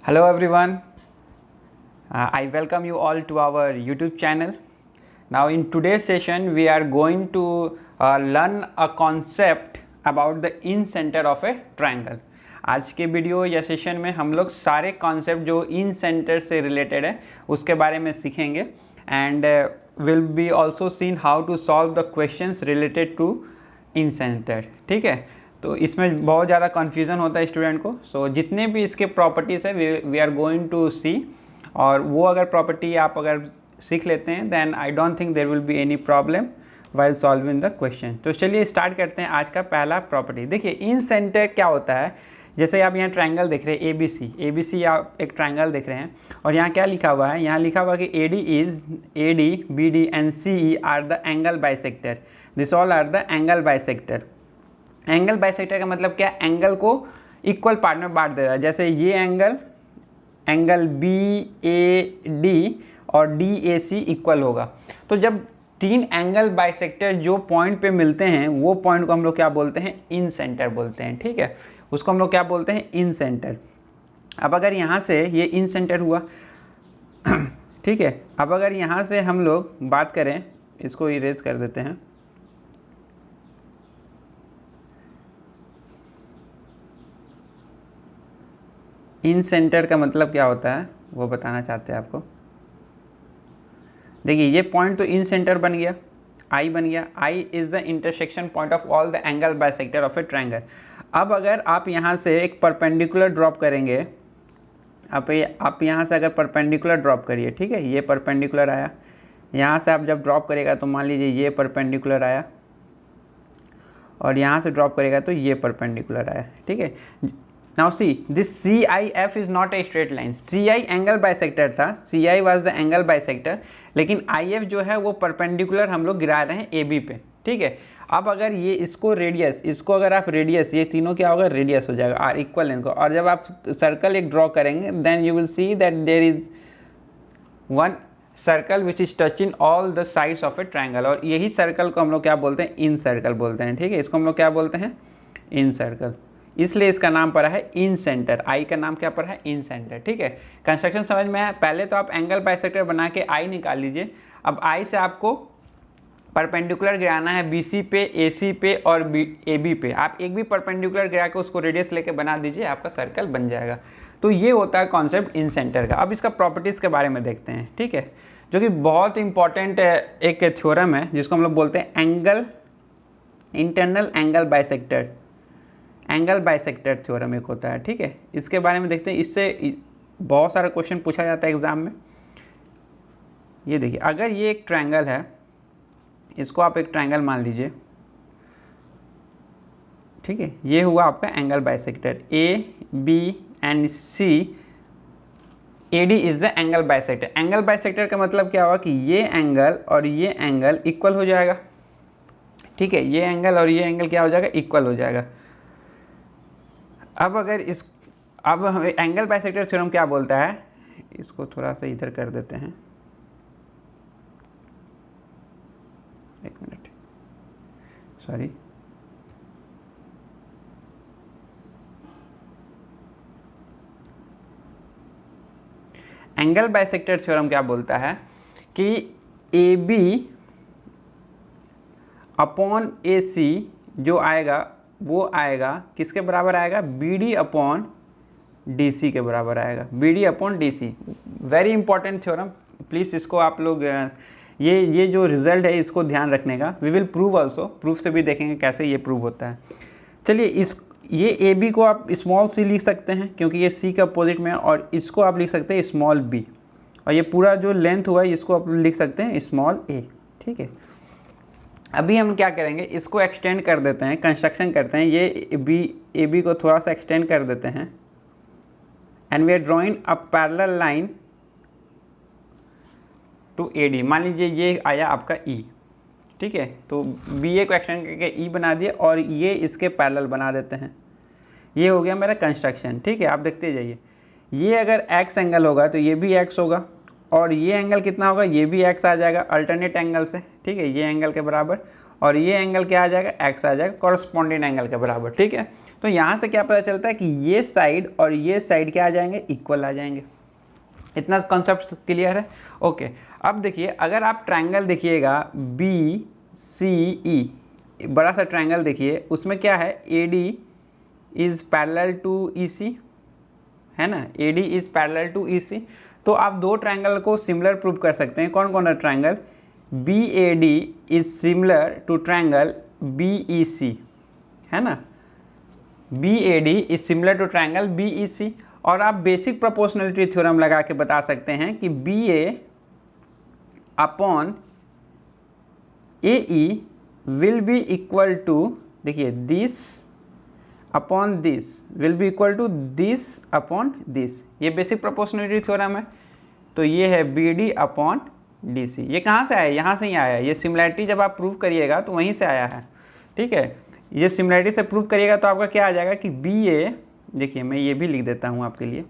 Hello everyone, I welcome you all to our YouTube channel. Now in today's session we are going to learn a concept about the in center of a triangle. आज के video या session में हम लोग सारे concept जो इन centre से related है उसके बारे में सीखेंगे and will be also seen how to solve the questions related to incentre. ठीक है, तो इसमें बहुत ज़्यादा कन्फ्यूज़न होता है स्टूडेंट को. सो जितने भी इसके प्रॉपर्टीज़ है we are going to see, और वो अगर प्रॉपर्टी आप अगर सीख लेते हैं then I don't think there will be any problem while solving the question. तो चलिए स्टार्ट करते हैं आज का पहला प्रॉपर्टी. देखिए इन सेंटर क्या होता है. जैसे आप यहाँ ट्रायंगल देख रहे हैं ए बी सी आप एक ट्रायंगल देख रहे हैं और यहाँ क्या लिखा हुआ है, यहाँ लिखा हुआ है कि A D B D and C E are the angle bisector. This all are the angle bisector. Angle bisector का मतलब क्या, एंगल को इक्वल पार्ट में बांट दे रहा है. जैसे ये एंगल बी ए डी और डी ए सी इक्वल होगा. तो जब तीन एंगल बाइसेक्टर जो पॉइंट पे मिलते हैं वो पॉइंट को हम लोग क्या बोलते हैं, इन सेंटर बोलते हैं. ठीक है, उसको हम लोग क्या बोलते हैं, इन सेंटर. अब अगर यहाँ से ये इन सेंटर हुआ ठीक है, अब अगर यहाँ से हम लोग बात करें, इसको इरेज कर देते हैं. इन सेंटर का मतलब क्या होता है वो बताना चाहते हैं आपको. देखिए ये पॉइंट तो इन सेंटर बन गया, आई बन गया. I is the intersection point of all the angle bisector of a triangle. अब अगर आप यहाँ से एक परपेंडिकुलर ड्रॉप करेंगे, आप यहाँ से अगर परपेंडिकुलर ड्रॉप करिए, ठीक है, ये परपेंडिकुलर आया, यहाँ से आप जब ड्रॉप करेगा तो मान लीजिए ये परपेंडिकुलर आया और यहाँ से ड्रॉप करेगा तो ये परपेंडिकुलर आया. ठीक है, now see this C I F is not a straight line. C I angle bisector था, C I was the angle bisector, लेकिन आई एफ जो है वो परपेंडिकुलर हम लोग गिरा रहे हैं ए बी पे. ठीक है, अब अगर ये इसको रेडियस, इसको अगर आप रेडियस, ये तीनों क्या होगा, रेडियस हो जाएगा आर इक्वल लेंथ को. और जब आप सर्कल एक ड्रॉ करेंगे then you will see that there is one circle which is touching all the sides of a triangle. और यही सर्कल को हम लोग क्या बोलते हैं, इन सर्कल बोलते हैं. ठीक है, इसको हम लोग क्या बोलते हैं, इन सर्कल. इसलिए इसका नाम पड़ा है इन सेंटर. आई का नाम क्या पड़ा है, इन सेंटर. ठीक है, कंस्ट्रक्शन समझ में आया. पहले तो आप एंगल बाइसेक्टर बना के आई निकाल लीजिए. अब आई से आपको परपेंडिकुलर गिराना है बी सी पे, ए सी पे और ए बी पे. आप एक भी परपेंडिकुलर गिरा के उसको रेडियस लेके बना दीजिए, आपका सर्कल बन जाएगा. तो ये होता है कॉन्सेप्ट इन सेंटर का. अब इसका प्रॉपर्टीज़ के बारे में देखते हैं. ठीक है, जो कि बहुत इंपॉर्टेंट एक थ्योरम है जिसको हम लोग बोलते हैं angle internal angle bisector. Angle bisector theorem एक होता है. ठीक है, इसके बारे में देखते हैं. इससे बहुत सारा क्वेश्चन पूछा जाता है एग्जाम में. ये देखिए, अगर ये एक ट्रायंगल है, इसको आप एक ट्रायंगल मान लीजिए. ठीक है, ये हुआ आपका angle bisector. A B and C, A D is the angle bisector. Angle bisector का मतलब क्या हुआ कि ये एंगल और ये एंगल इक्वल हो जाएगा. ठीक है, ये एंगल और ये एंगल क्या हो जाएगा, इक्वल हो जाएगा. अब हमें एंगल बाइसेक्टर थ्योरम क्या बोलता है, इसको थोड़ा सा इधर कर देते हैं, एक minute, sorry. Angle bisector theorem क्या बोलता है कि ए बी अपॉन ए सी जो आएगा वो आएगा किसके बराबर आएगा, B D upon D C के बराबर आएगा. B D upon D C, very important theorem. Please इसको आप लोग ये जो रिजल्ट है इसको ध्यान रखने का. We will prove also, proof से भी देखेंगे कैसे ये प्रूव होता है. चलिए ये ए बी को आप स्मॉल सी लिख सकते हैं क्योंकि ये सी के अपोजिट में है, और इसको आप लिख सकते हैं स्मॉल बी, और ये पूरा जो लेंथ हुआ है इसको आप लिख सकते हैं स्मॉल ए. ठीक है, अभी हम क्या करेंगे, इसको एक्सटेंड कर देते हैं, कंस्ट्रक्शन करते हैं. ये ए बी को थोड़ा सा एक्सटेंड कर देते हैं and we are drawing a parallel line to A D. मान लीजिए ये आया आपका ई. ठीक है, तो बी ए को एक्सटेंड करके ई बना दिए और ये इसके पैरेलल बना देते हैं. ये हो गया मेरा कंस्ट्रक्शन. ठीक है, आप देखते जाइए. ये अगर एक्स एंगल होगा तो ये भी एक्स होगा, और ये एंगल कितना होगा, ये भी एक्स आ जाएगा अल्टरनेट एंगल से. ठीक है, ये एंगल के बराबर, और ये एंगल क्या आ जाएगा, एक्स आ जाएगा कॉरस्पॉन्डिंग एंगल के बराबर. ठीक है, तो यहाँ से क्या पता चलता है कि ये साइड और ये साइड क्या आ जाएंगे, इक्वल आ जाएंगे। इतना कॉन्सेप्ट क्लियर है? ओके, अब देखिए अगर आप ट्रायंगल देखिएगा BCE, बड़ा सा ट्रायंगल देखिए, उसमें क्या है, AD is parallel to EC, है ना, AD is parallel to EC। तो आप दो ट्रायंगल को सिमिलर प्रूव कर सकते हैं। कौन कौन है triangle? BAD is similar to triangle BEC, है ना, BAD is similar to triangle BEC। और आप बेसिक प्रोपोर्शनलिटी थ्योरम लगा के बता सकते हैं कि BA upon AE will be equal to, देखिए this upon this will be equal to this upon this, ये बेसिक प्रोपोर्शनलिटी थ्योरम है। तो ये है BD अपॉन DC। ये कहाँ से आया? यहाँ से ही आया। ये सिमिलैरिटी जब आप प्रूव करिएगा तो वहीं से आया है, ठीक है। ये सिमिलैरिटी से प्रूव करिएगा तो आपका क्या आ जाएगा कि BA, देखिए मैं ये भी लिख देता हूँ आपके लिए,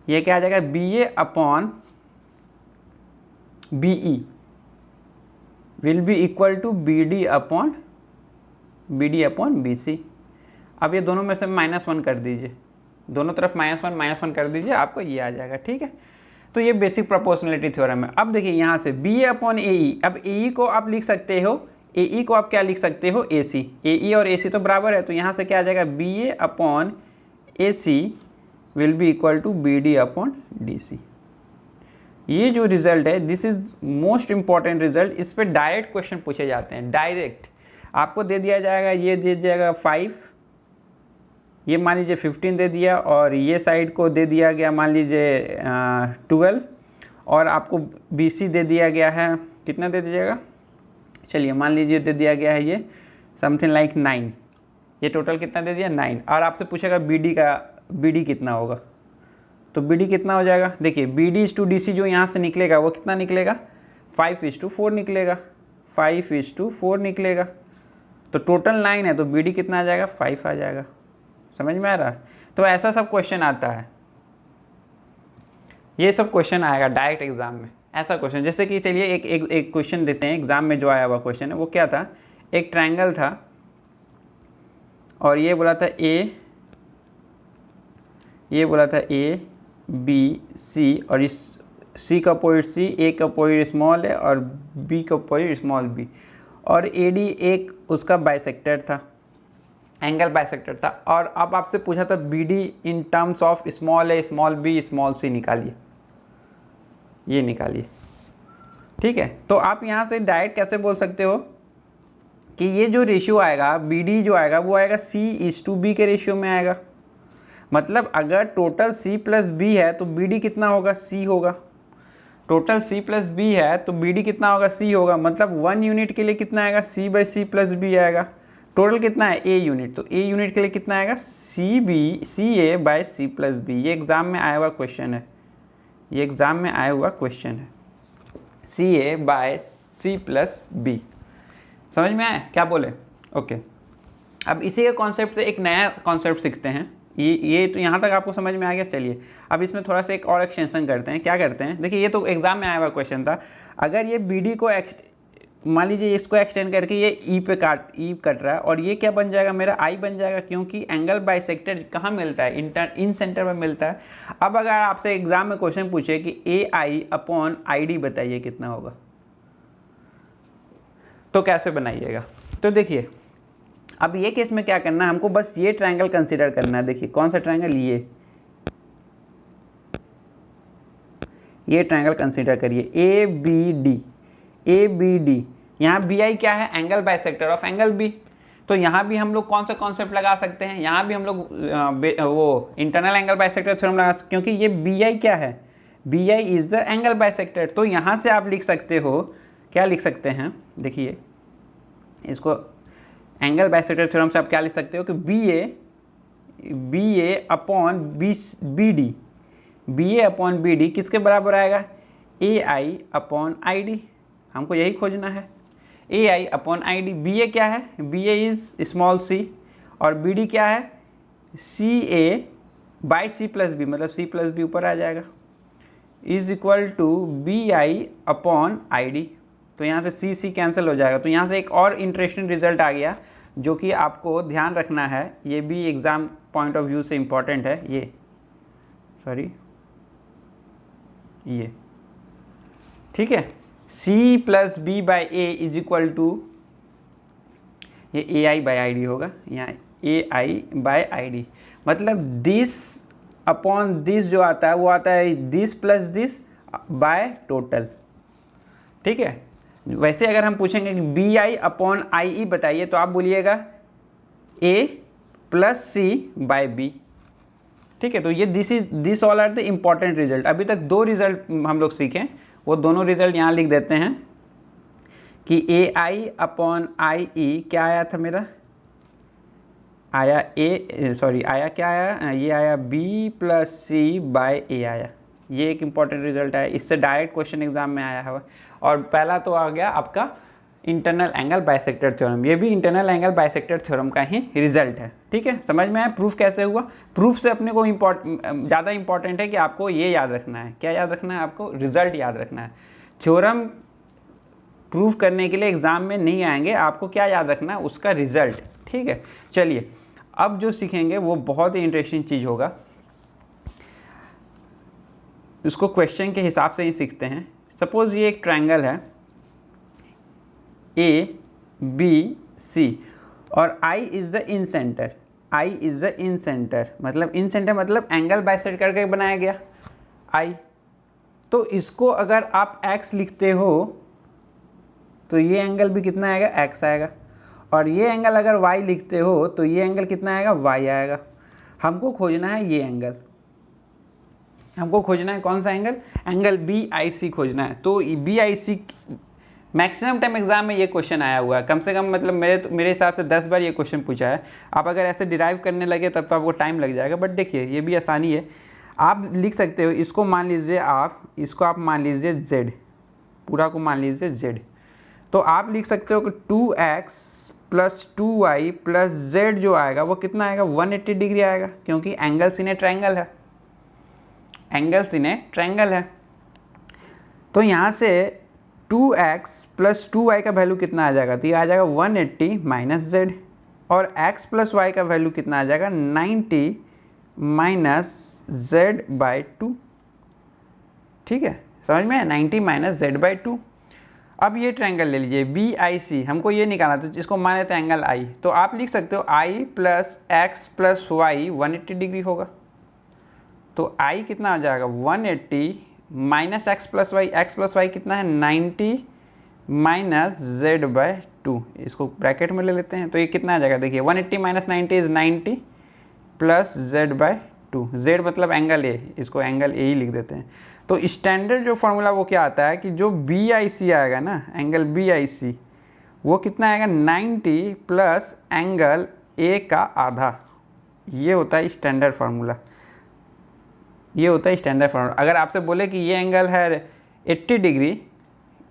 ये क्या आ जाएगा, BA upon BE will be equal to BD upon BC। अब ये दोनों में से -1 कर दीजिए, दोनों तरफ -1 कर दीजिए, आपको ये आ जाएगा, ठीक है। तो ये बेसिक प्रोपोर्शनलिटी थ्योरम है। अब देखिए यहाँ से BA अपॉन AE, अब AE को आप लिख सकते हो, AE को आप क्या लिख सकते हो, AC। AE और AC तो बराबर है, तो यहाँ से क्या आ जाएगा, BA upon AC will be equal to BD upon DC। ये जो रिजल्ट है, this is most important result. इस पर डायरेक्ट क्वेश्चन पूछे जाते हैं, डायरेक्ट आपको दे दिया जाएगा, ये दे दिया जाएगा 5, ये मान लीजिए 15 दे दिया, और ये साइड को दे दिया गया मान लीजिए 12, और आपको BC दे दिया गया है, कितना दे दीजिएगा, चलिए मान लीजिए दे दिया गया है ये समथिंग लाइक 9, ये टोटल कितना दे दिया, 9। और आपसे पूछेगा BD कितना होगा, तो BD कितना हो जाएगा, देखिए BD/DC जो यहाँ से निकलेगा वो कितना निकलेगा, 5:4 निकलेगा, 5:4 निकलेगा। तो टोटल 9 है, तो BD कितना आ जाएगा, 5 आ जाएगा। समझ में आ रहा है? तो ऐसा सब क्वेश्चन आता है, ये सब क्वेश्चन आएगा डायरेक्ट एग्जाम में, ऐसा क्वेश्चन। जैसे कि चलिए एक क्वेश्चन देते हैं, एग्जाम में जो आया हुआ क्वेश्चन है वो क्या था, एक ट्रायंगल था और ये बोला था ABC, और इस C का अपोजिट C, A का अपोजिट स्मॉल है और B का अपोजिट स्मॉल b, और AD एक उसका बाइसेक्टर था, एंगल बाइसेक्टर था। और अब आपसे पूछा था BD in terms of small a small b small c निकालिए, ये निकालिए, ठीक है। तो आप यहाँ से डायरेक्ट कैसे बोल सकते हो कि ये जो रेशियो आएगा BD जो आएगा वो आएगा C/B के रेशियो में आएगा। मतलब अगर टोटल C प्लस B है तो BD कितना होगा, C होगा। टोटल C प्लस B है तो BD कितना होगा, C होगा। मतलब 1 यूनिट के लिए कितना आएगा, C/C प्लस B आएगा। टोटल कितना है, A यूनिट, तो A यूनिट के लिए कितना आएगा, CA/C प्लस B। ये एग्ज़ाम में आया हुआ क्वेश्चन है, ये एग्ज़ाम में आया हुआ क्वेश्चन है, CA/C प्लस B। समझ में आया क्या बोले? ओके, अब इसी के कॉन्सेप्ट से एक नया कॉन्सेप्ट सीखते हैं। ये तो यहाँ तक आपको समझ में आ गया। चलिए अब इसमें थोड़ा सा एक और एक्सटेंशन करते हैं। क्या करते हैं, देखिए ये तो एग्जाम में आया हुआ क्वेश्चन था। अगर ये BD को मान लीजिए इसको एक्सटेंड करके ये E कट रहा है, और ये क्या बन जाएगा, मेरा I बन जाएगा, क्योंकि एंगल बाइसेक्टर कहाँ मिलता है, इन सेंटर में मिलता है। अब अगर आपसे एग्जाम में क्वेश्चन पूछे कि AI अपॉन ID बताइए कितना होगा, तो कैसे बनाइएगा। तो देखिए अब ये केस में क्या करना है, हमको बस ये ट्रायंगल कंसीडर करना है। देखिए कौन सा ट्रायंगल, ये ट्रायंगल कंसीडर करिए, ABD। यहाँ BI क्या है, angle bisector of angle B। तो यहाँ भी हम लोग कौन सा कॉन्सेप्ट लगा सकते हैं, यहाँ भी हम लोग वो इंटरनल एंगल बाइसेक्टर थ्योरम लगा सकते, क्योंकि ये BI क्या है, BI is the angle bisector. तो यहाँ से आप लिख सकते हो, क्या लिख सकते हैं, देखिए इसको एंगल बाइसेक्टर थ्योरम से आप क्या लिख सकते हो कि BA अपॉन BD किसके बराबर आएगा, AI अपॉन ID। हमको यही खोजना है, AI अपॉन ID। BA क्या है, BA इज स्मॉल c, और BD क्या है, CA/C प्लस B, मतलब C प्लस B ऊपर आ जाएगा, is equal to BI upon ID। तो यहाँ से C कैंसिल हो जाएगा। तो यहाँ से एक और इंटरेस्टिंग रिजल्ट आ गया। जो कि आपको ध्यान रखना है, ये भी एग्ज़ाम पॉइंट ऑफ व्यू से इम्पॉर्टेंट है। ये ठीक है, C plus B by A is equal to, ये A I by I D होगा, यहाँ A I by I D, मतलब दिस अपॉन दिस जो आता है वो आता है this plus this by total. ठीक है, वैसे अगर हम पूछेंगे कि बी आई अपॉन आई ई बताइए तो आप बोलिएगा A plus C by B. ठीक है, तो ये this all are the important result. अभी तक 2 रिजल्ट हम लोग सीखें, वो दोनों रिजल्ट यहाँ लिख देते हैं कि ए आई अपॉन आई ई क्या आया था मेरा, आया आया क्या आया, ये आया बी प्लस सी बाय ए आया। ये एक इम्पॉर्टेंट रिजल्ट आया, इससे डायरेक्ट क्वेश्चन एग्जाम में आया है। और पहला तो आ गया आपका इंटरनल एंगल बाइसेक्टर थ्योरम, ये भी इंटरनल एंगल बाइसेक्टर थ्योरम का ही रिजल्ट है। ठीक है, समझ में आया प्रूफ कैसे हुआ। प्रूफ से अपने को ज़्यादा इंपॉर्टेंट है कि आपको ये याद रखना है, क्या याद रखना है आपको, रिजल्ट याद रखना है। थ्योरम प्रूफ करने के लिए एग्जाम में नहीं आएंगे, आपको क्या याद रखना है, उसका रिजल्ट। ठीक है, चलिए अब जो सीखेंगे वो बहुत ही इंटरेस्टिंग चीज़ होगा, उसको क्वेश्चन के हिसाब से ही सीखते हैं। सपोज ये एक ट्रायंगल है ए बी सी और I is the in centre, I is the in centre, मतलब इन सेंटर मतलब एंगल बाइसेक्ट करके बनाया गया I। तो इसको अगर आप x लिखते हो तो ये एंगल भी कितना आएगा, x आएगा, और ये एंगल अगर y लिखते हो तो ये एंगल कितना आएगा, y आएगा। हमको खोजना है ये एंगल, हमको खोजना है कौन सा एंगल, एंगल BIC खोजना है। तो BIC मैक्सिमम टाइम एग्जाम में ये क्वेश्चन आया हुआ है, कम से कम मतलब मेरे हिसाब से 10 बार ये क्वेश्चन पूछा है। आप अगर ऐसे डिराइव करने लगे तब तो आपको टाइम लग जाएगा, बट देखिए ये भी आसानी है। आप लिख सकते हो इसको, मान लीजिए इसको आप मान लीजिए z, पूरा को मान लीजिए z, तो आप लिख सकते हो कि 2x plus 2y plus z जो आएगा वो कितना आएगा, 180 डिग्री आएगा, क्योंकि एंगल्स इन ए ट्रायंगल है, एंगल्स इन ए ट्रायंगल है। तो यहाँ से 2x प्लस 2y का वैल्यू कितना आ जाएगा, तो ये आ जाएगा 180 माइनस z, और x प्लस y का वैल्यू कितना आ जाएगा, 90 माइनस z बाई 2। ठीक है, समझ में, 90 माइनस z बाई 2। अब ये ट्रायंगल ले लीजिए BIC, हमको ये निकालना, तो इसको मान लेते हैं एंगल I। तो आप लिख सकते हो I plus x plus y 180 degree होगा। तो I कितना आ जाएगा, 180 माइनस x प्लस वाई कितना है, 90 माइनस z बाय 2, इसको ब्रैकेट में ले लेते हैं। तो ये कितना आ जाएगा, देखिए 180 minus 90 is 90 plus z by 2, z मतलब एंगल A, इसको एंगल A ही लिख देते हैं। तो स्टैंडर्ड जो फॉर्मूला वो क्या आता है कि जो BIC आएगा ना, एंगल BIC वो कितना आएगा, 90 प्लस एंगल A का आधा, ये होता है स्टैंडर्ड फार्मूला, ये होता है स्टैंडर्ड फार्मूला। अगर आपसे बोले कि ये एंगल है 80 डिग्री,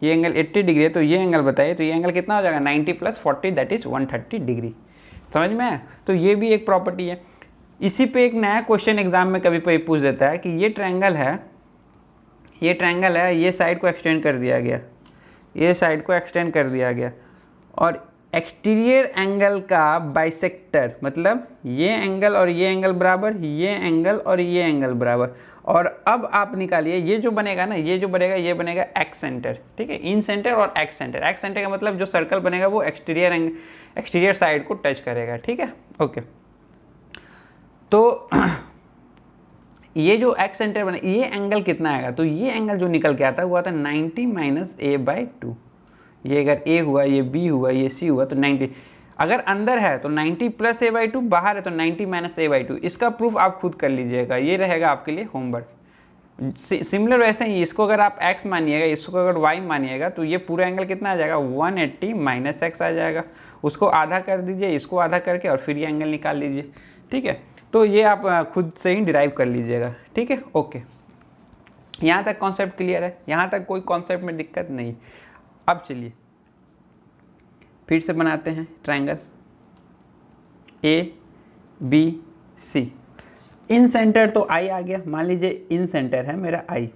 ये एंगल 80 डिग्री है, तो ये एंगल बताइए, तो ये एंगल कितना हो जाएगा, 90 प्लस 40 दैट इज़ 130 डिग्री। समझ में आया, तो ये भी एक प्रॉपर्टी है। इसी पे एक नया क्वेश्चन एग्जाम में कभी कभी पूछ देता है कि ये ट्रायंगल है, ये ट्रायंगल है, ये साइड को एक्सटेंड कर दिया गया, ये साइड को एक्सटेंड कर दिया गया, और एक्सटीरियर एंगल का बाइसेक्टर, मतलब ये एंगल और ये एंगल बराबर, ये एंगल और ये एंगल बराबर। और अब आप निकालिए, ये जो बनेगा ना, ये जो बनेगा, ये बनेगा एक्स सेंटर। ठीक है, इन सेंटर और एक्स सेंटर। एक्स सेंटर का मतलब जो सर्कल बनेगा वो एक्सटीरियर साइड को टच करेगा। ठीक है, ओके। तो ये जो एक्स सेंटर बने, ये एंगल कितना आएगा, तो ये एंगल जो निकल के आता है वो आता है 90 माइनस a बाई 2। ये अगर a हुआ, ये b हुआ, ये c हुआ, तो 90, अगर अंदर है तो 90 प्लस a बाई 2, बाहर है तो 90 माइनस a बाई 2। इसका प्रूफ आप खुद कर लीजिएगा, ये रहेगा आपके लिए होमवर्क। सिमिलर वैसे ही इसको अगर आप x मानिएगा, इसको अगर y मानिएगा, तो ये पूरा एंगल कितना आ जाएगा, 180 माइनस x आ जाएगा। उसको आधा कर दीजिए, इसको आधा करके, और फिर ये एंगल निकाल लीजिए। ठीक है, तो ये आप खुद से ही डिराइव कर लीजिएगा। ठीक है, ओके। यहाँ तक कॉन्सेप्ट क्लियर है, यहाँ तक कोई कॉन्सेप्ट में दिक्कत नहीं। अब चलिए फिर से बनाते हैं ट्रायंगल ABC। इन सेंटर तो I आ गया, मान लीजिए इन सेंटर है मेरा I।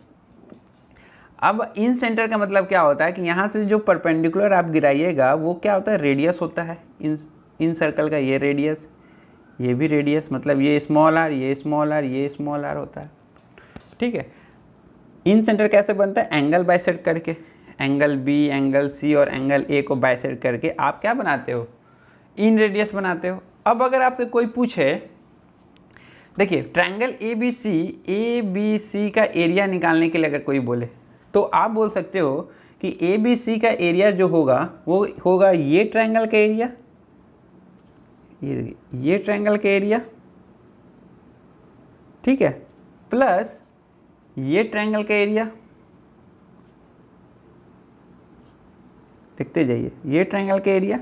अब इन सेंटर का मतलब क्या होता है कि यहाँ से जो परपेंडिकुलर आप गिराइएगा वो क्या होता है, रेडियस होता है। इन सर्कल का ये रेडियस, ये भी रेडियस, मतलब ये स्मॉल आर, ये स्मॉल आर, ये स्मॉल आर होता है। ठीक है, इन सेंटर कैसे बनता है? एंगल बाइसेक्ट करके, एंगल बी, एंगल सी और एंगल ए को बाइसेक्ट करके आप क्या बनाते हो? इन रेडियस बनाते हो। अब अगर आपसे कोई पूछे, देखिए ट्रायंगल ए बी सी का एरिया निकालने के लिए अगर कोई बोले तो आप बोल सकते हो कि ए बी सी का एरिया जो होगा वो होगा ये ट्रायंगल का एरिया, ये ट्रायंगल का एरिया, ठीक है, प्लस ये ट्रायंगल का एरिया, देखते जाइए, ये ट्रायंगल का एरिया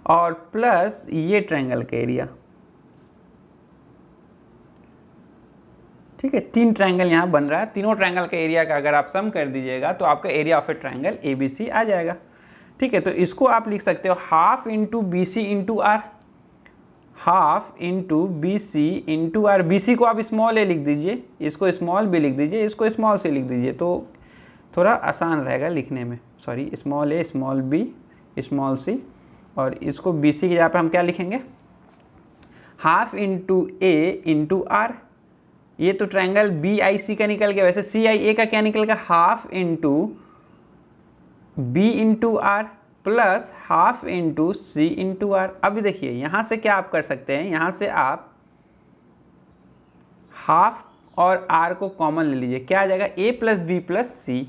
और प्लस ये ट्रायंगल का एरिया। ठीक है, 3 ट्रायंगल यहाँ बन रहा है। तीनों ट्रायंगल का एरिया का अगर आप सम कर दीजिएगा तो आपका area of a triangle A B C आ जाएगा। ठीक है, तो इसको आप लिख सकते हो half into B C into R, half into B C into R. B C को आप स्मॉल ए लिख दीजिए, इसको स्मॉल बी लिख दीजिए, इसको स्मॉल सी लिख दीजिए, तो थोड़ा आसान रहेगा लिखने में। सॉरी, स्मॉल ए, स्मॉल बी, स्मॉल सी, और इसको बी सी की जगह पर हम क्या लिखेंगे? Half into A into R. ये तो ट्रायंगल बी आई सी का निकल गया, वैसे सी आई ए का क्या निकल गया? Half into B into R plus half into C into R. अभी देखिए यहाँ से क्या आप कर सकते हैं, यहाँ से आप हाफ और आर को कॉमन ले लीजिए, क्या आ जाएगा? A plus B plus C.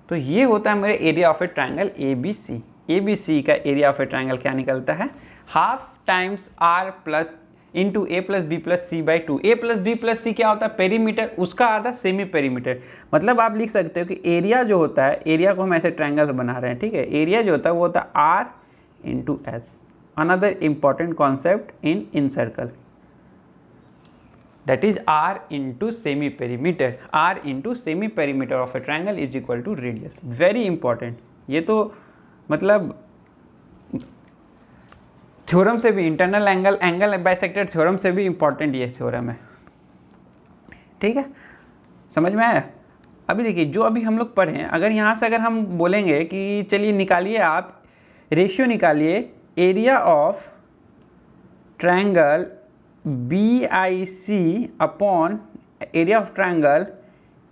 तो ये होता है मेरे area of a triangle A B C. A B C का एरिया ऑफ ए ट्रायंगल क्या निकलता है? Half times R plus into A plus B plus C by 2। A plus B plus C क्या होता है? पेरीमीटर, उसका आधा semi perimeter. मतलब आप लिख सकते हो कि एरिया जो होता है, एरिया को हम ऐसे ट्रायंगल्स बना रहे हैं, ठीक है, एरिया जो होता है वो होता है R into S. Another important concept in circle, that is r into semi perimeter, r into semi perimeter of a triangle is equal to radius। very important, ये तो मतलब थ्योरम से भी, इंटरनल एंगल बाइसेक्टर थ्योरम से भी important ये theorem है। ठीक है, समझ में आया? अभी देखिए जो अभी हम लोग पढ़े, अगर यहाँ से अगर हम बोलेंगे कि चलिए निकालिए, आप रेशियो निकालिए area of triangle B I C upon area of triangle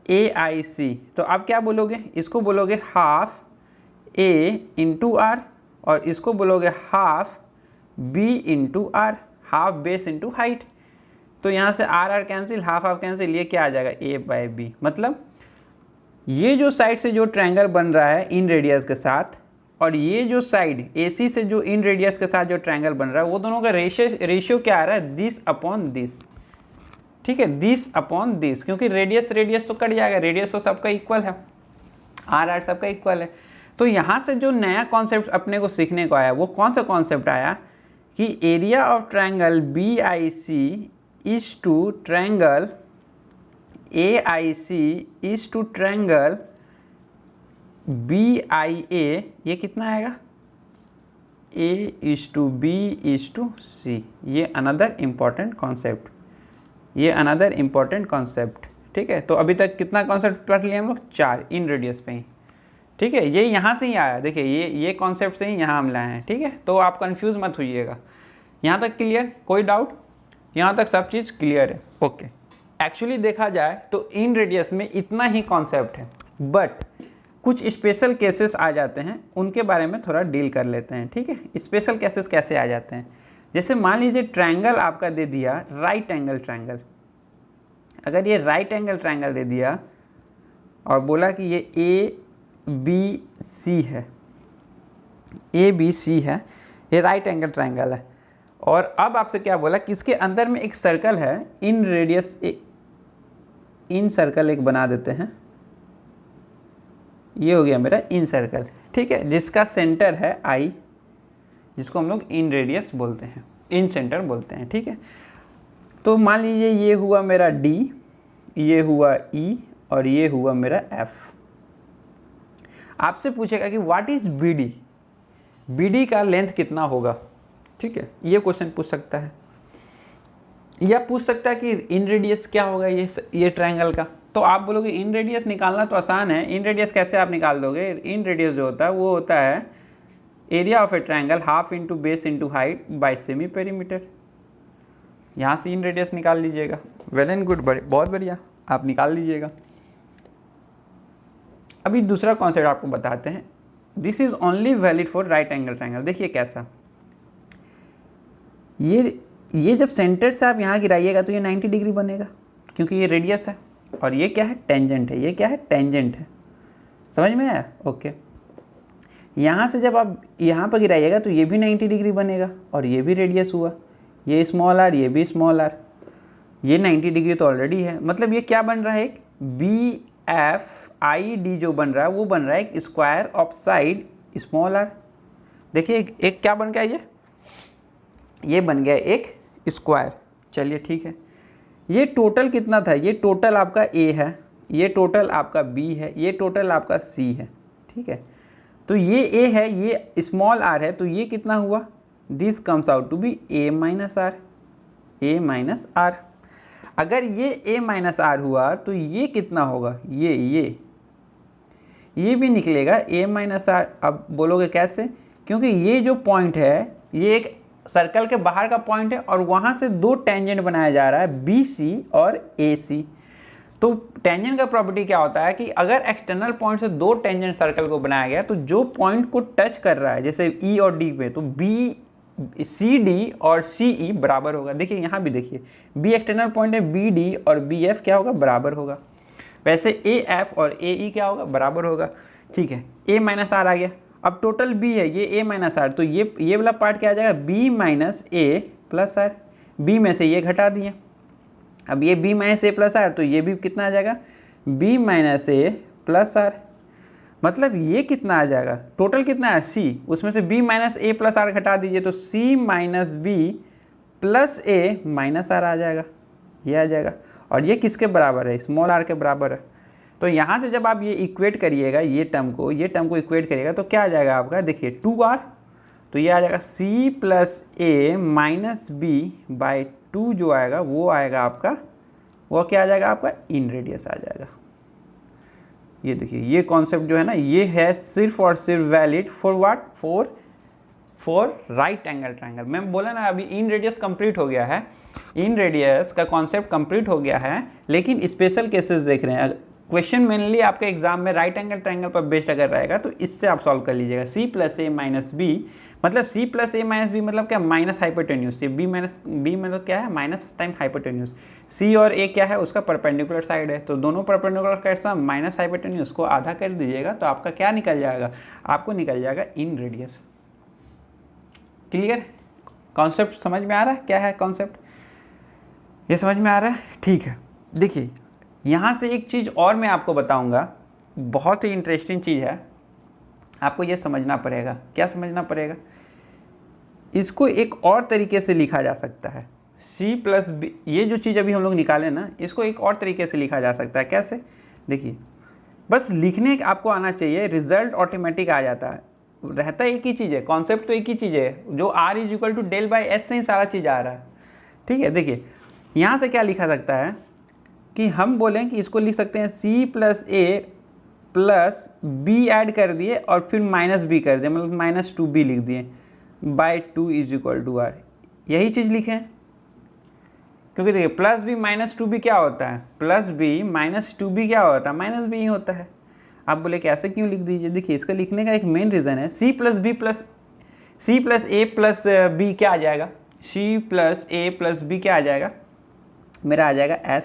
A I C, तो आप क्या बोलोगे? इसको बोलोगे हाफ ए इंटू आर और इसको बोलोगे half B into R, half base into height. तो यहाँ से R R cancel, half half cancel, ये क्या आ जाएगा? A by B. मतलब ये जो साइड से जो ट्रायंगल बन रहा है इन रेडियस के साथ, और ये जो साइड AC से जो इन रेडियस के साथ जो ट्रायंगल बन रहा है, वो दोनों का रेशियो क्या आ रहा है? This upon this. ठीक है, दिस अपॉन दिस, क्योंकि रेडियस तो कट जाएगा, रेडियस तो सबका इक्वल है, आर आर सबका इक्वल है। तो यहाँ से जो नया कॉन्सेप्ट अपने को सीखने को आया, वो कौन सा कॉन्सेप्ट आया कि area of triangle B I C is to triangle A I C is to triangle B I A. ये कितना आएगा? A is to B is to C. ये अनदर इम्पॉर्टेंट कॉन्सेप्ट, ये अनदर इम्पॉर्टेंट कॉन्सेप्ट। ठीक है, तो अभी तक कितना कॉन्सेप्ट पढ़ लिए हम लोग? 4 इन रेडियस पे ही। ठीक है, ये यहाँ से ही आया, देखिए ये कॉन्सेप्ट से ही यहाँ हम लाए हैं। ठीक है, तो आप कंफ्यूज मत होइएगा। यहाँ तक क्लियर? कोई डाउट? यहाँ तक सब चीज़ क्लियर है? ओके। एक्चुअली देखा जाए तो इन रेडियस में इतना ही कॉन्सेप्ट है, बट कुछ स्पेशल केसेस आ जाते हैं, उनके बारे में थोड़ा डील कर लेते हैं। ठीक है, स्पेशल केसेस कैसे आ जाते हैं? जैसे मान लीजिए ट्रायंगल आपका दे दिया राइट एंगल ट्रायंगल। अगर ये राइट एंगल ट्रायंगल दे दिया और बोला कि ये ए बी सी है, ए बी सी है, ये राइट एंगल ट्रायंगल है, और अब आपसे क्या बोला कि इसके अंदर में एक सर्कल है इन रेडियस, इन सर्कल एक बना देते हैं, ये हो गया मेरा इन सर्कल। ठीक है, जिसका सेंटर है आई, जिसको हम लोग इन रेडियस बोलते हैं, इन सेंटर बोलते हैं। ठीक है, तो मान लीजिए ये हुआ मेरा डी, ये हुआ ई और ये हुआ मेरा एफ। आपसे पूछेगा कि what is B D, B D का लेंथ कितना होगा? ठीक है, ये क्वेश्चन पूछ सकता है, या पूछ सकता है कि इन रेडियस क्या होगा ये ट्रायंगल का। तो आप बोलोगे इन रेडियस निकालना तो आसान है। इन रेडियस कैसे आप निकाल दोगे? इन रेडियस जो होता है वो होता है area of a triangle half into base into height bye semi perimeter. यहाँ से इन रेडियस निकाल लीजिएगा। वेल एंड गुड, बहुत बढ़िया, आप निकाल लीजिएगा। अभी दूसरा कॉन्सेप्ट आपको बताते हैं। This is only valid for right angle triangle. देखिए कैसा, ये जब सेंटर से आप यहाँ गिराइएगा तो ये 90 डिग्री बनेगा, क्योंकि ये रेडियस है और ये क्या है, टेंजेंट है। ये क्या है, टेंजेंट है। समझ में आया? ओके। यहाँ से जब आप यहाँ पर गिराइएगा तो ये भी 90 डिग्री बनेगा और ये भी रेडियस हुआ, ये स्मॉल आर, ये भी स्मॉल आर, ये 90 डिग्री तो ऑलरेडी है। मतलब ये क्या बन रहा है, एक BFID जो बन रहा है वो बन रहा है एक square of side small R. देखिए एक क्या बन गया, ये बन गया एक स्क्वायर। चलिए ठीक है, ये टोटल कितना था, ये टोटल आपका A है, ये टोटल आपका B है, ये टोटल आपका C है। ठीक है, तो ये A है, ये स्मॉल r है, तो ये कितना हुआ, this comes out to be A minus R. अगर ये A माइनस आर हुआ तो ये कितना होगा, ये भी निकलेगा A माइनस आर। अब बोलोगे कैसे, क्योंकि ये जो पॉइंट है ये एक सर्कल के बाहर का पॉइंट है और वहाँ से दो टेंजेंट बनाया जा रहा है, BC और AC। तो टेंजेंट का प्रॉपर्टी क्या होता है कि अगर एक्सटर्नल पॉइंट से दो टेंजेंट सर्कल को बनाया गया तो जो पॉइंट को टच कर रहा है, जैसे E और D पे, तो CD और CE बराबर होगा। देखिए यहाँ भी देखिए, B एक्सटर्नल पॉइंट है, BD और BF क्या होगा, बराबर होगा। वैसे AF और AE क्या होगा, बराबर होगा। ठीक है, A माइनस आर आ गया। अब टोटल B है, ये A माइनस आर, तो ये वाला पार्ट क्या आ जाएगा, B minus A plus R. B में से ये घटा दिए, अब ये B minus A plus R, तो ये भी कितना आ जाएगा, B minus A plus R. मतलब ये कितना आ जाएगा, टोटल कितना है C, उसमें से B minus A plus R घटा दीजिए तो C minus B plus A minus R आ जाएगा, ये आ जाएगा। और ये किसके बराबर है, स्मॉल r के बराबर है। तो यहाँ से जब आप ये इक्वेट करिएगा, ये टर्म को इक्वेट करिएगा तो क्या आ जाएगा आपका, देखिए 2r, तो ये आ जाएगा C plus A minus B by 2 जो आएगा वो आएगा आपका, वो क्या आ जाएगा आपका, इन रेडियस आ जाएगा। ये देखिए, ये कॉन्सेप्ट जो है ना, ये है सिर्फ और सिर्फ valid for what, for right angle triangle. मैं बोला ना अभी इन रेडियस कंप्लीट हो गया है, इन रेडियस का कॉन्सेप्ट कंप्लीट हो गया है, लेकिन स्पेशल केसेस देख रहे हैं। क्वेश्चन मेनली आपके एग्जाम में राइट एंगल ट्रायंगल पर बेस्ड अगर रहेगा तो इससे आप सॉल्व कर लीजिएगा। C plus A minus B, मतलब C plus A minus B मतलब क्या, minus hypotenuse. B minus B मतलब क्या है, माइनस टाइम हाइपोटेन्यूज। C और A क्या है, उसका परपेंडिकुलर साइड है, तो दोनों परपेंडिकुलर का सम माइनस हाइपोटेन्यूज को आधा कर दीजिएगा तो आपका क्या निकल जाएगा, आपको निकल जाएगा इन रेडियस। क्लियर, कॉन्सेप्ट समझ में आ रहा है, क्या है कॉन्सेप्ट, ये समझ में आ रहा है। ठीक है, देखिए यहाँ से एक चीज़ और मैं आपको बताऊंगा, बहुत ही इंटरेस्टिंग चीज़ है, आपको ये समझना पड़ेगा। क्या समझना पड़ेगा, इसको एक और तरीके से लिखा जा सकता है। C प्लस B, ये जो चीज़ अभी हम लोग निकाले ना, इसको एक और तरीके से लिखा जा सकता है। कैसे, देखिए बस लिखने आपको आना चाहिए, रिजल्ट ऑटोमेटिक आ जाता है। रहता एक ही चीज़ है, कॉन्सेप्ट तो एक ही चीज़ है, जो R is equal to del by S से ही सारा चीज़ आ रहा है। ठीक है, देखिए यहाँ से क्या लिखा सकता है कि हम बोलें कि इसको लिख सकते हैं C plus A plus B add कर दिए और फिर माइनस B कर दिए, मतलब माइनस 2B लिख दिए, by 2 is equal to R। यही चीज़ लिखें, क्योंकि देखिए प्लस B माइनस 2B क्या होता है, प्लस B माइनस 2B क्या होता है, माइनस B ही होता है। आप बोले कि ऐसे क्यों लिख दीजिए, देखिए इसका लिखने का एक मेन रीज़न है, C plus A plus B क्या आ जाएगा, C plus A plus B क्या आ जाएगा, मेरा आ जाएगा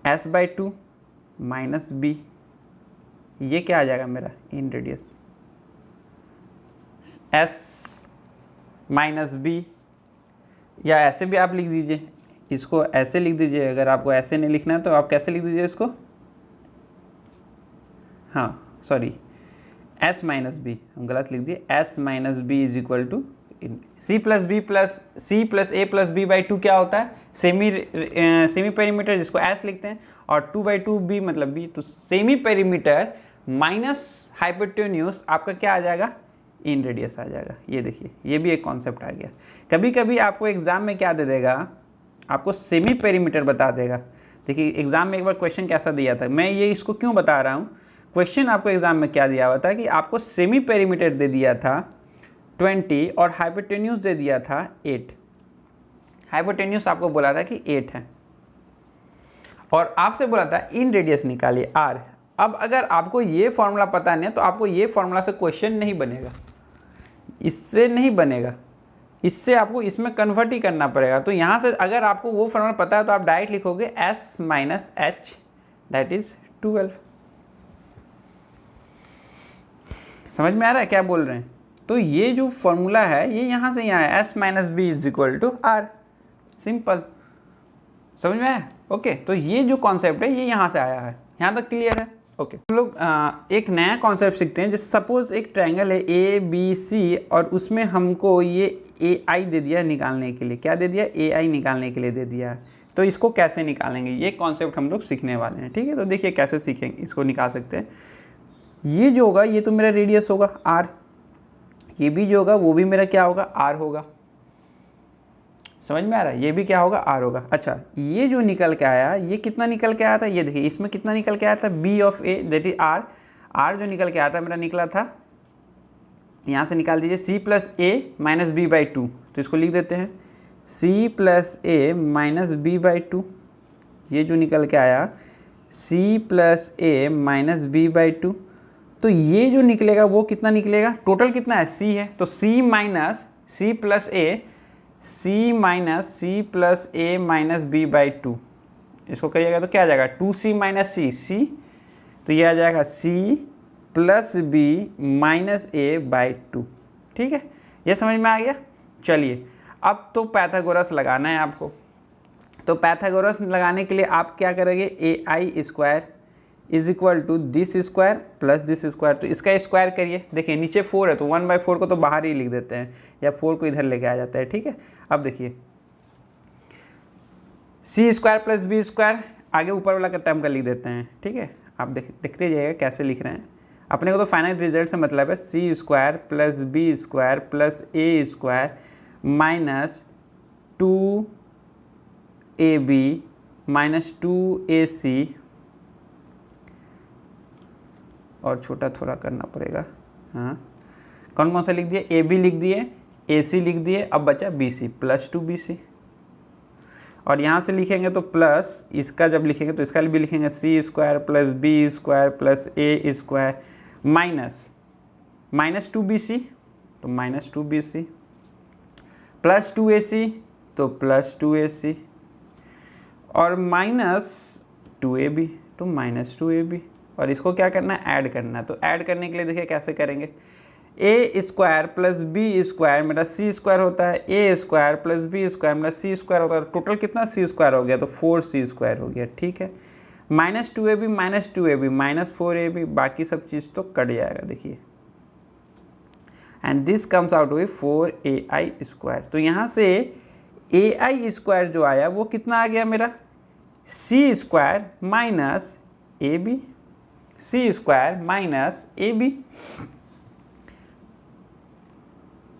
S बाई 2 माइनस B, ये क्या आ जाएगा मेरा, इन रेडियस S माइनस B, या ऐसे भी आप लिख दीजिए, इसको ऐसे लिख दीजिए। अगर आपको ऐसे नहीं लिखना है तो आप कैसे लिख दीजिए इसको, हाँ सॉरी, S माइनस B, हम गलत लिख दिए, S minus B is equal to C plus A plus B by 2 क्या होता है, सेमी पेरीमीटर, जिसको S लिखते हैं, और 2 बाई 2 B मतलब B, तो सेमी पेरीमीटर माइनस हाइपोटेन्यूज आपका क्या आ जाएगा, इन रेडियस आ जाएगा। ये देखिए, ये भी एक कॉन्सेप्ट आ गया। कभी कभी आपको एग्जाम में क्या दे देगा, आपको सेमी पेरीमीटर बता देगा। देखिए एग्जाम में एक बार क्वेश्चन कैसा दिया था, मैं ये इसको क्यों बता रहा हूँ, क्वेश्चन आपको एग्जाम में क्या दिया हुआ था कि आपको सेमी पेरीमीटर दे दिया था 20 और हाइपोटेन्यूज दे दिया था 8। हाइपोटेन्यूज आपको बोला था कि 8 है और आपसे बोला था इन रेडियस निकालिए r। अब अगर आपको ये फॉर्मूला पता नहीं है तो आपको ये फॉर्मूला से क्वेश्चन नहीं बनेगा, इससे नहीं बनेगा, इससे आपको इसमें कन्वर्ट ही करना पड़ेगा। तो यहाँ से अगर आपको वो फॉर्मूला पता है तो आप डायरेक्ट लिखोगे s minus H that is 12। समझ में आ रहा है क्या बोल रहे हैं? तो ये जो फॉर्मूला है ये यहाँ से यहाँ है, s minus B is equal to R, simple. समझ में आया? ओके, तो ये जो कॉन्सेप्ट है ये यहाँ से आया है, यहाँ तक क्लियर है? ओके, हम लोग एक नया कॉन्सेप्ट सीखते हैं। जैसे सपोज एक ट्रायंगल है ए बी सी और उसमें हमको ये ए आई दे दिया निकालने के लिए। क्या दे दिया? ए आई निकालने के लिए दे दिया है। तो इसको कैसे निकालेंगे ये कॉन्सेप्ट हम लोग सीखने वाले हैं, ठीक है? तो देखिए कैसे सीखेंगे, इसको निकाल सकते हैं। ये जो होगा ये तो मेरा रेडियस होगा आर, ये भी जो होगा वो भी मेरा क्या होगा? आर होगा। समझ में आ रहा है? ये भी क्या होगा? आर होगा। अच्छा, ये जो निकल के आया ये कितना निकल के आया था? ये देखिए इसमें कितना निकल के आया था? B of A that is R. R जो निकल के आया था मेरा निकला था, यहाँ से निकाल दीजिए C plus A minus B by 2। तो इसको लिख देते हैं C plus A minus B by 2। ये जो निकल के आया C plus A minus B by 2। तो ये जो निकलेगा वो कितना निकलेगा? टोटल कितना है? सी है, तो C minus C plus A, C minus C plus A minus B by 2। इसको करिएगा तो क्या आ जाएगा? 2c माइनस सी, सी, तो ये आ जाएगा C plus B minus A by 2। ठीक है, ये समझ में आ गया? चलिए अब तो पैथागोरस लगाना है आपको। तो पैथागोरस लगाने के लिए आप क्या करेंगे? A I square is equal to this square plus this square. तो इसका स्क्वायर करिए। देखिए नीचे 4 है तो 1/4 को तो बाहर ही लिख देते हैं या 4 को इधर लेके आ जाता है, ठीक है? अब देखिए सी स्क्वायर प्लस बी स्क्वायर, आगे ऊपर वाला का टर्म का लिख देते हैं, ठीक है? आप देखते जाइएगा कैसे लिख रहे हैं। अपने को तो फाइनल रिजल्ट से मतलब है C square plus B square plus A square minus 2ab minus 2ac, और छोटा थोड़ा करना पड़ेगा। हाँ, कौन कौन सा लिख दिए? ए बी लिख दिए, ए सी लिख दिए, अब बचा बी सी प्लस 2bc। और यहाँ से लिखेंगे तो प्लस, इसका जब लिखेंगे तो इसका भी लिखेंगे C square plus B square plus A square minus 2bc, तो माइनस 2bc प्लस 2ac, तो प्लस 2ac, और माइनस 2ab, तो माइनस 2ab। और इसको क्या करना है? ऐड करना है। तो ऐड करने के लिए देखिए कैसे करेंगे? ए स्क्वायर प्लस बी स्क्वायर मेरा सी स्क्वायर होता है, ए स्क्वायर प्लस बी स्क्वायर मेरा सी स्क्वायर होता है। टोटल कितना सी स्क्वायर हो गया? तो 4c स्क्वायर हो गया, ठीक है? Minus 2ab minus 2ab minus 4ab, बाकी सब चीज़ तो कट जाएगा देखिए, and this comes out with 4ai square. तो यहाँ से ai स्क्वायर जो आया वो कितना आ गया मेरा? C square minus A B, C square minus A B.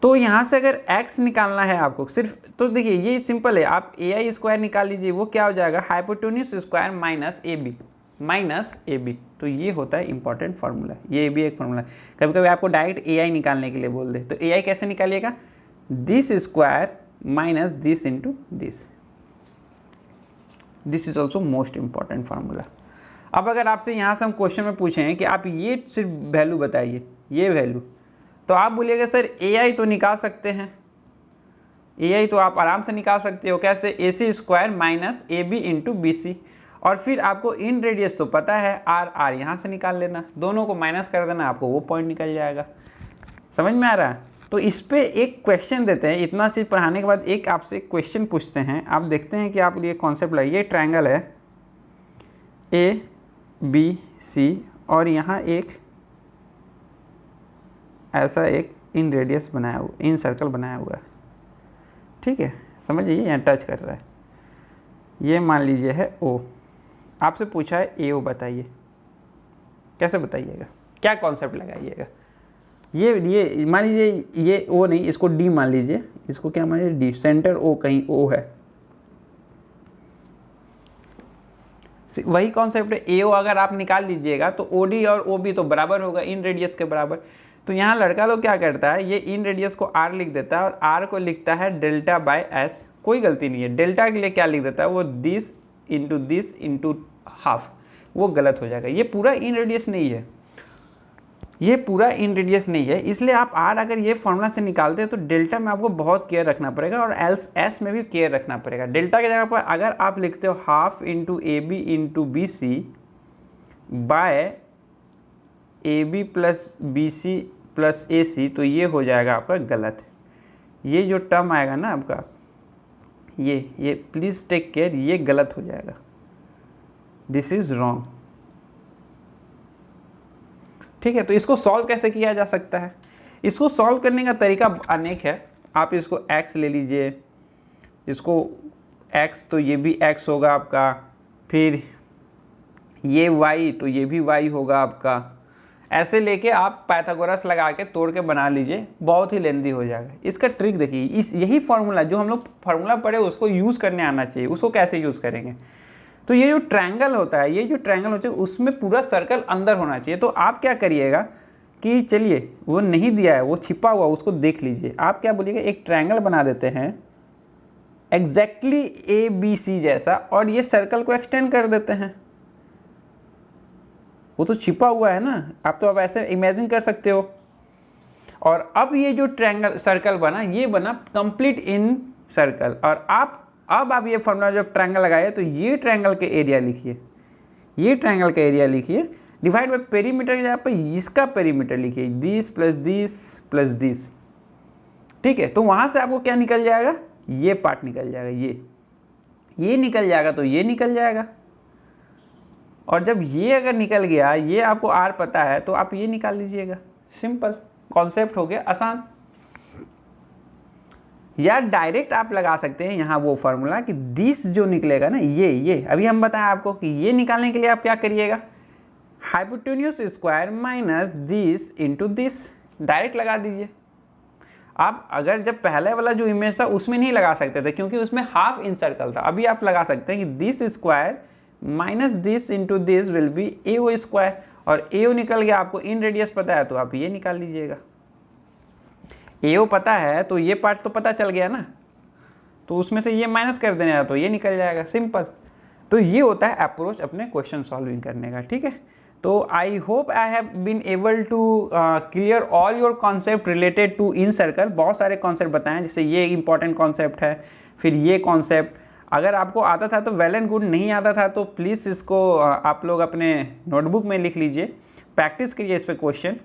तो यहाँ से अगर x निकालना है आपको सिर्फ, तो देखिए ये सिंपल है, आप ए आई स्क्वायर निकाल लीजिए, वो क्या हो जाएगा? Hypotenuse square minus A B. तो ये होता है इंपॉर्टेंट फार्मूला, ये भी एक फार्मूला है। कभी कभी आपको डायरेक्ट ए आई निकालने के लिए बोल दे, तो ए आई कैसे निकालिएगा? This square minus this into this is also most important formula. अब अगर आपसे यहाँ से हम क्वेश्चन में पूछें कि आप ये सिर्फ वैल्यू बताइए, ये वैल्यू, तो आप बोलिएगा सर ए आई तो निकाल सकते हैं, ए आई तो आप आराम से निकाल सकते हो। कैसे? A C square minus A B into B C, और फिर आपको इन रेडियस तो पता है आर यहाँ से निकाल लेना, दोनों को माइनस कर देना, आपको वो पॉइंट निकल जाएगा। समझ में आ रहा है? तो इस पर एक क्वेश्चन देते हैं। इतना चीज़ पढ़ाने के बाद एक आपसे क्वेश्चन पूछते हैं, आप देखते हैं कि आप ये कॉन्सेप्ट लगाइए। ये ट्रायंगल है ए बी सी, और यहाँ एक ऐसा एक इन रेडियस बनाया हुआ, इन सर्कल बनाया हुआ है, ठीक है? समझिए यहाँ टच कर रहा है, ये मान लीजिए है ओ। आपसे पूछा है ए ओ बताइए, कैसे बताइएगा? क्या कॉन्सेप्ट लगाइएगा? ये मान लीजिए ये ओ नहीं, इसको डी मान लीजिए, इसको क्या मान लीजिए? डी, सेंटर ओ, कहीं ओ है, वही कॉन्सेप्ट है। AO अगर आप निकाल लीजिएगा तो OD और OB तो बराबर होगा, इन रेडियस के बराबर। तो यहाँ लड़का लोग क्या करता है, ये इन रेडियस को R लिख देता है और R को लिखता है डेल्टा बाय S। कोई गलती नहीं है। डेल्टा के लिए क्या लिख देता है वो, दिस इंटू हाफ, वो गलत हो जाएगा। ये पूरा इन रेडियस नहीं है, ये पूरा इन रेडियस नहीं है, इसलिए आप R अगर ये फॉर्मूला से निकालते हैं तो डेल्टा में आपको बहुत केयर रखना पड़ेगा और S में भी केयर रखना पड़ेगा। डेल्टा की जगह पर अगर आप लिखते हो half into AB into BC by AB plus BC plus AC, तो ये हो जाएगा आपका गलत। ये जो टर्म आएगा ना आपका, ये प्लीज़ टेक केयर, ये गलत हो जाएगा, दिस इज़ रॉन्ग। ठीक है, तो इसको सॉल्व कैसे किया जा सकता है? इसको सॉल्व करने का तरीका अनेक है। आप इसको x ले लीजिए, इसको x तो ये भी x होगा आपका, फिर ये y तो ये भी y होगा आपका। ऐसे लेके आप पाइथागोरस लगा के तोड़ के बना लीजिए, बहुत ही लेंदी हो जाएगा। इसका ट्रिक देखिए, यही फार्मूला जो हम लोग फार्मूला पढ़े उसको यूज़ करने आना चाहिए। उसको कैसे यूज़ करेंगे, तो ये जो ट्रायंगल होता है, ये जो ट्रायंगल होता है उसमें पूरा सर्कल अंदर होना चाहिए। तो आप क्या करिएगा कि चलिए, वो नहीं दिया है, वो छिपा हुआ, उसको देख लीजिए। आप क्या बोलिएगा, एक ट्रायंगल बना देते हैं एग्जैक्टली ABC जैसा और ये सर्कल को एक्सटेंड कर देते हैं। वो तो छिपा हुआ है ना, आप तो अब ऐसे इमेजिन कर सकते हो। और अब ये जो ट्रायंगल सर्कल बना, ये बना कंप्लीट इन सर्कल। और अब आप ये फॉर्मूला जब ट्रायंगल लगाए तो ये ट्रायंगल के एरिया लिखिए, ये ट्रायंगल का एरिया लिखिए, डिवाइड बाय पेरीमीटर की जगह पर इसका पेरीमीटर लिखिए, दिस प्लस दिस। ठीक है, तो वहाँ से आपको क्या निकल जाएगा, ये पार्ट निकल जाएगा, ये निकल जाएगा, तो ये निकल जाएगा। और जब ये अगर निकल गया, ये आपको R पता है तो आप ये निकाल लीजिएगा। सिंपल कॉन्सेप्ट हो गया, आसान। या डायरेक्ट आप लगा सकते हैं यहाँ वो फार्मूला कि दिस जो निकलेगा ना, ये अभी हम बताएं आपको कि ये निकालने के लिए आप क्या करिएगा, hypotenuse square minus this into this, direct लगा दीजिए। आप अगर जब पहले वाला जो इमेज था उसमें नहीं लगा सकते थे क्योंकि उसमें हाफ इन सर्कल था। अभी आप लगा सकते हैं कि this square minus this into this will B AO square, और AO निकल गया, आपको इन रेडियस पता है तो आप ये निकाल लीजिएगा। AO पता है तो ये पार्ट तो पता चल गया ना, तो उसमें से ये माइनस कर देना तो ये निकल जाएगा, सिंपल। तो ये होता है अप्रोच अपने क्वेश्चन सॉल्विंग करने का। ठीक है, तो I hope I have been able to clear all your concept related to incircle. बहुत सारे कॉन्सेप्ट बताएं, जैसे ये इंपॉर्टेंट कॉन्सेप्ट है, फिर ये कॉन्सेप्ट अगर आपको आता था तो वेल एंड गुड, नहीं आता था तो प्लीज़ इसको आप लोग अपने नोटबुक में लिख लीजिए, प्रैक्टिस करिए इस पर क्वेश्चन।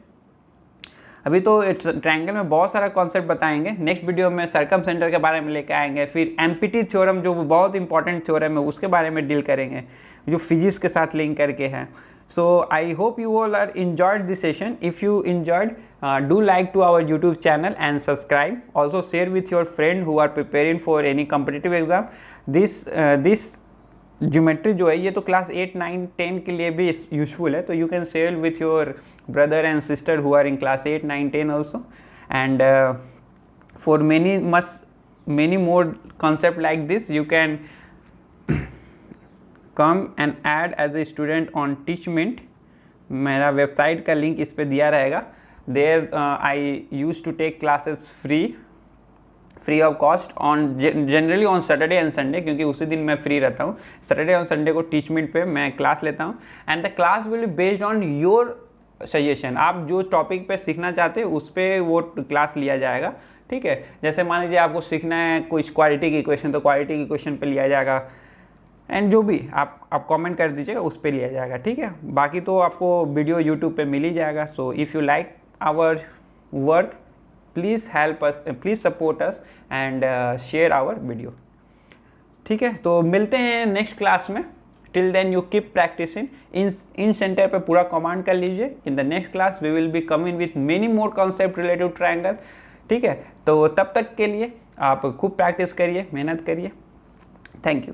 अभी तो ट्रायंगल में बहुत सारा कॉन्सेप्ट बताएंगे, नेक्स्ट वीडियो में सर्कमसेंटर के बारे में लेकर आएंगे, फिर एम्पिटी थ्योरम जो बहुत इंपॉर्टेंट थ्योरम है उसके बारे में डील करेंगे, जो फिजिक्स के साथ लिंक करके है। So I hope you all are enjoyed this session. If you enjoyed, do like to our YouTube channel and subscribe. Also share with your friend who are preparing for any competitive exam. This geometry जो है ये तो class 8, 9, 10 के लिए भी useful है, तो you can share with your brother and sister who are in class 8, 9, 10 also. And for many more concept like this, you can come and add as a student on Teachmint. मेरा website का link इस पे दिया रहेगा। There I use to take classes free of cost on generally on Saturday and Sunday, क्योंकि उसी दिन मैं फ्री रहता हूँ। सैटरडे और संडे को टीचमेंट पे मैं क्लास लेता हूँ and the class will be based on your suggestion. आप जो टॉपिक पे सीखना चाहते हैं उस पर वो क्लास लिया जाएगा। ठीक है, जैसे मान लीजिए आपको सीखना है कुछ क्वालिटी की इक्वेशन, तो क्वालिटी की इक्वेशन पे लिया जाएगा, एंड जो भी आप कमेंट कर दीजिएगा उस पर लिया जाएगा। ठीक है, बाकी तो आपको वीडियो यूट्यूब पे मिल ही जाएगा। So if you like our work, please help us, please support us and share our video. ठीक है, तो मिलते हैं नेक्स्ट क्लास में। Till then you keep practising. Incentre पे पूरा कमांड कर लीजिए। In the next class we will be coming with many more concept related to triangle. ठीक है, तो तब तक के लिए आप खूब प्रैक्टिस करिए, मेहनत करिए। Thank you.